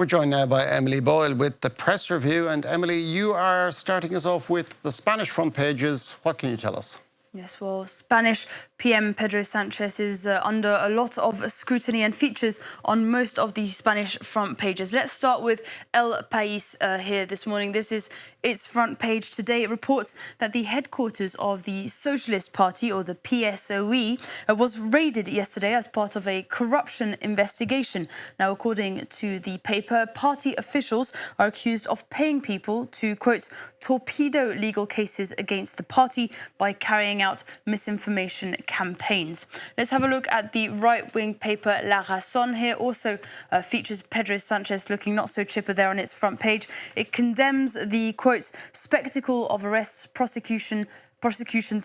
We're joined now by Emily Boyle with the press review. And Emily, you are starting us off with the Spanish front pages. What can you tell us? Yes, well, Spanish PM Pedro Sanchez is under a lot of scrutiny and features on most of the Spanish front pages. Let's start with El País here this morning. This is its front page today. It reports that the headquarters of the Socialist Party, or the PSOE, was raided yesterday as part of a corruption investigation. Now, according to the paper, party officials are accused of paying people to, quote, torpedo legal cases against the party by carrying out misinformation campaigns. Let's have a look at the right-wing paper La Razón here. Also features Pedro Sanchez looking not so chipper there on its front page. It condemns the, quote, spectacle of arrests, prosecutions,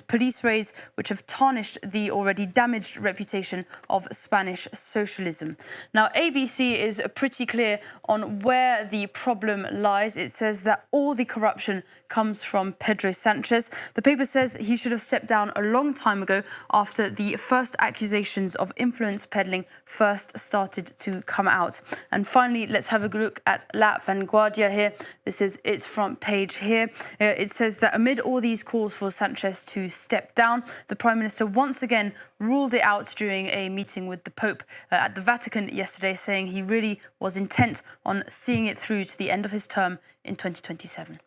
police raids, which have tarnished the already damaged reputation of Spanish socialism. Now, ABC is pretty clear on where the problem lies. It says that all the corruption comes from Pedro Sanchez. The paper says he should have stepped down a long time ago after the first accusations of influence peddling first started to come out. And finally, let's have a look at La Vanguardia here. This is its front page here. It says that amid all these calls for Sanchez to step down, the Prime Minister once again ruled it out during a meeting with the Pope at the Vatican yesterday, saying he really was intent on seeing it through to the end of his term in 2027.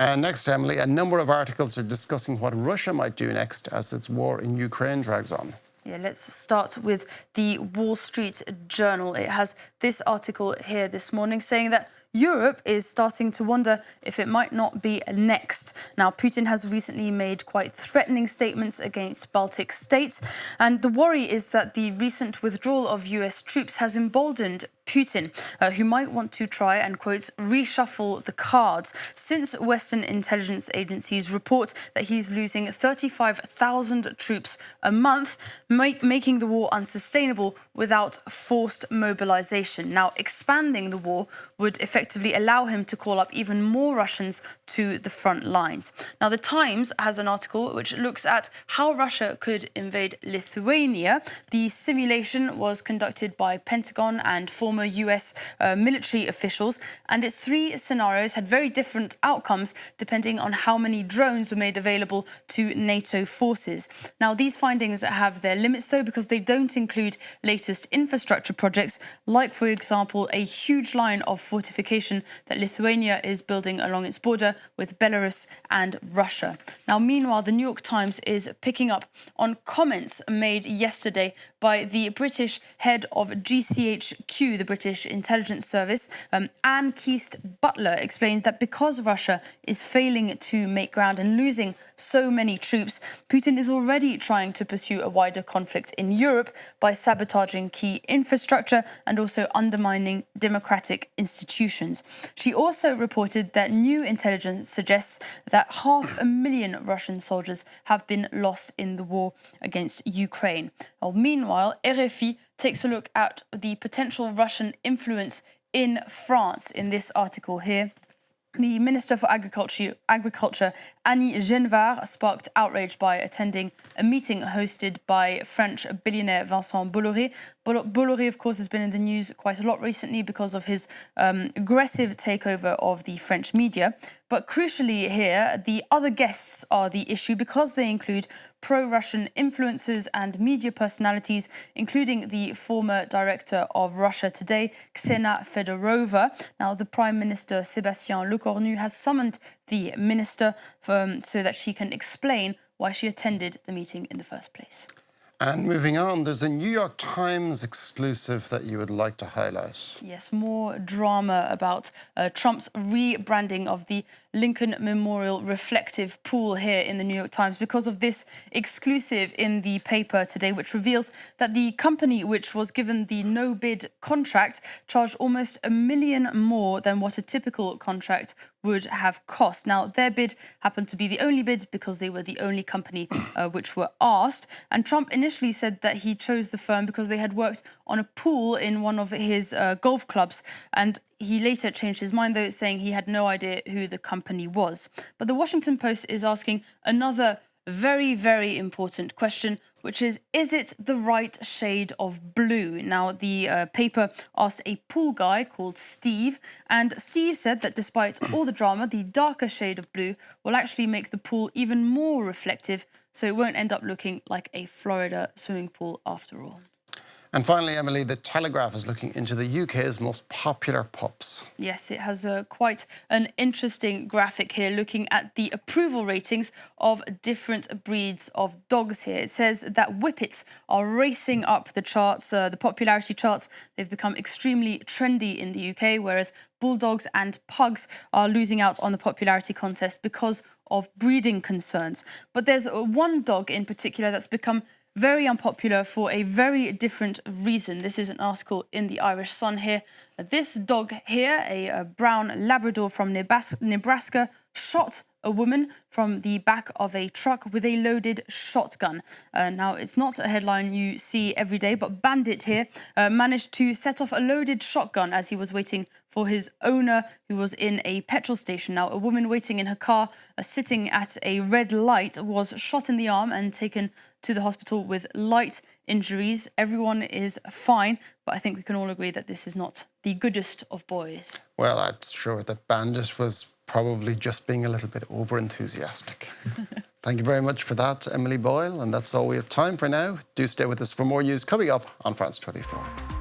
And next, Emily, a number of articles are discussing what Russia might do next as its war in Ukraine drags on. Yeah, let's start with the Wall Street Journal. It has this article here this morning saying that Europe is starting to wonder if it might not be next. Now, Putin has recently made quite threatening statements against Baltic states, and the worry is that the recent withdrawal of US troops has emboldened Putin, who might want to try and, quote, reshuffle the cards, since Western intelligence agencies report that he's losing 35,000 troops a month, making the war unsustainable without forced mobilization. Now, expanding the war would effectively allow him to call up even more Russians to the front lines. Now, The Times has an article which looks at how Russia could invade Lithuania. The simulation was conducted by Pentagon and former US military officials, and its three scenarios had very different outcomes depending on how many drones were made available to NATO forces. Now, these findings have their limits, though, because they don't include latest infrastructure projects, like, for example, a huge line of fortification that Lithuania is building along its border with Belarus and Russia. Now, meanwhile, the New York Times is picking up on comments made yesterday by the British head of GCHQ, the British Intelligence Service. Anne Keast Butler explained that because Russia is failing to make ground and losing so many troops, Putin is already trying to pursue a wider conflict in Europe by sabotaging key infrastructure and also undermining democratic institutions. She also reported that new intelligence suggests that 500,000 Russian soldiers have been lost in the war against Ukraine. Meanwhile, RFI takes a look at the potential Russian influence in France in this article here. The Minister for Agriculture, Annie Genevard, sparked outrage by attending a meeting hosted by French billionaire Vincent Bolloré. Bolloré, of course, has been in the news quite a lot recently because of his aggressive takeover of the French media. But crucially here, the other guests are the issue because they include pro-Russian influencers and media personalities, including the former director of Russia Today, Ksenia Fedorova. Now, the Prime Minister, Sébastien Lecornu, has summoned the minister so that she can explain why she attended the meeting in the first place. And moving on, there's a New York Times exclusive that you would like to highlight. Yes, more drama about Trump's rebranding of the Lincoln Memorial Reflective Pool here in the New York Times because of this exclusive in the paper today, which reveals that the company which was given the no-bid contract charged almost $1 million more than what a typical contract would have cost. Now, their bid happened to be the only bid because they were the only company which were asked. And Trump initially said that he chose the firm because they had worked on a pool in one of his golf clubs. And he later changed his mind, though, saying he had no idea who the company was. But the Washington Post is asking another very, very important question, which is it the right shade of blue? Now, the paper asked a pool guy called Steve, and Steve said that despite all the drama, the darker shade of blue will actually make the pool even more reflective, so it won't end up looking like a Florida swimming pool after all. And finally, Emily, the Telegraph is looking into the UK's most popular pups. Yes, it has quite an interesting graphic here looking at the approval ratings of different breeds of dogs here. It says that Whippets are racing up the charts, the popularity charts. They've become extremely trendy in the UK, whereas Bulldogs and Pugs are losing out on the popularity contest because of breeding concerns. But there's one dog in particular that's become very unpopular for a very different reason. This is an article in the Irish Sun here. This dog here, a brown Labrador from Nebraska, shot a woman from the back of a truck with a loaded shotgun. Now, it's not a headline you see every day, but Bandit here managed to set off a loaded shotgun as he was waiting for his owner, who was in a petrol station. Now, a woman waiting in her car, sitting at a red light, was shot in the arm and taken to the hospital with light injuries. Everyone is fine, but I think we can all agree that this is not the goodest of boys. Well, I'm sure that Bandit was probably just being a little bit over-enthusiastic. Thank you very much for that, Emily Boyle, and that's all we have time for now. Do stay with us for more news coming up on France 24.